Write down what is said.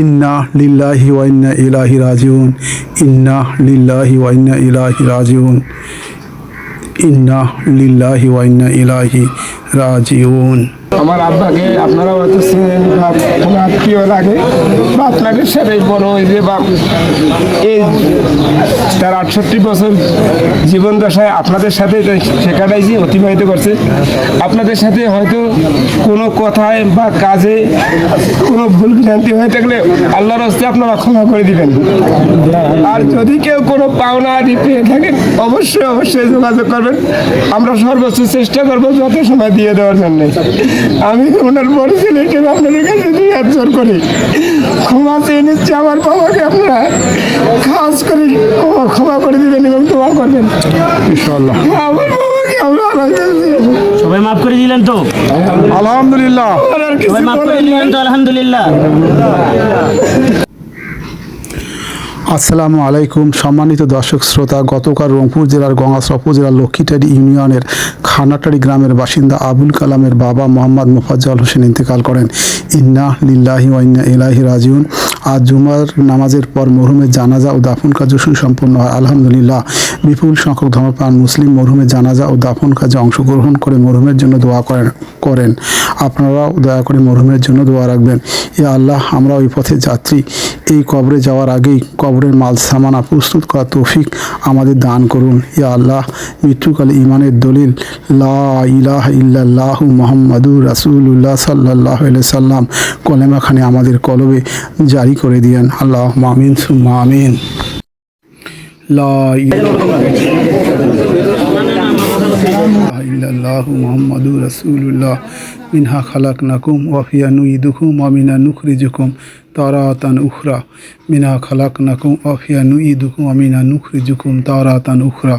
ইন্না লিল্লাহি ওয়া ইন্না ইলাইহি রাজিউন। ইন্না লিল্লাহি ওয়া ইন্না ইলাইহি রাজিউন। ইন্না লিল্লাহি ওয়া ইন্না ইলাইহি রাজিউন। আমার আব্বাকে আপনারা হয়তো চিনেন বা কোনো আত্মীয় লাগে বা আপনাদের সাথে বড় ওই যে বা এই তার 68 বছর জীবন দশায় আপনাদের সাথে সে কাটাইছি, অতিবাহিত করছে। আপনাদের সাথে হয়তো কোনো কথায় বা কাজে কোনো ভুল ভ্রান্তি হয়ে থাকলে আল্লাহর হস্তে আপনারা ক্ষমা করে দিবেন। আর যদি কেউ কোনো পাওনা আদি পেয়ে থাকেন অবশ্যই অবশ্যই যোগাযোগ করবেন। আমরা সর্বোচ্চ চেষ্টা করবো যত সময় দিয়ে দেওয়ার জন্য। আমি ওনার বড় ছেলে হিসেবে আপনাদের কাছে দুই হাত জোর করি ক্ষমা চেয়ে নিচ্ছি। আমার বাবাকে আপনারা খাস করে ক্ষমা করে দিবেন এবং দোয়া করবেন ইনশাআল্লাহ। আমার বাবাকে আমরা সবাই মাফ করে দিলেন তো? আলহামদুলিল্লাহ। সবাই মাফ করে দিলেন তো? আলহামদুলিল্লাহ। আসসালামু আলাইকুম সম্মানিত দর্শক শ্রোতা, গতকাল রংপুর জেলার গঙ্গাচড়া উপজেলার লক্ষ্মীটারি ইউনিয়নের খানাটারি গ্রামের বাসিন্দা আবুল কালামের বাবা মোহাম্মদ মোফাজ্জল হোসেন ইন্তেকাল করেন। ইন্না লিল্লাহি ওয়া ইন্না ইলাইহি রাজিউন। আজ জুমার নামাজের পর মরহুমের জানাজা ও দাফন কাজ সুসম্পন্ন হয় আলহামদুলিল্লাহ। বিপুল সংখ্যক ধর্মপ্রাণ মুসলিম মরহুমের জানাজা ও দাফন কাজে অংশগ্রহণ করে মরহুমের জন্য দোয়া করেন। আপনারাও দয়া করে মরহুমের জন্য দোয়া রাখবেন। ইয়া আল্লাহ, আমরা ওই পথে যাত্রী, এই কবরে যাওয়ার আগেই কবরের মাল সামানা প্রস্তুত করা তৌফিক আমাদের দান করুন। ইয়া আল্লাহ, মৃত্যুকালে ইমানের দলিল লা ইলাহা ইল্লাল্লাহু মুহাম্মাদুর রাসূলুল্লাহ সাল্লাল্লাহু আলাইহি সাল্লাম কলেমাখানে আমাদের কলবে জারি করে দিয়েন। আল্লাহুম্মা আমিন সুম্মা আমিন। লা ইলাহা ইল্লাল্লাহু মুহাম্মাদুর রাসূলুল্লাহ মিনহা খালাকনাকুম ওয়া ফিহা নুঈদুকুম ওয়া মিনহা নুখরিজুকুম তারাতান উখরা। মিনহা খালাকনাকুম ওয়া ফিহা নুঈদুকুম ওয়া মিনহা নুখরিজুকুম তারাতান উখরা।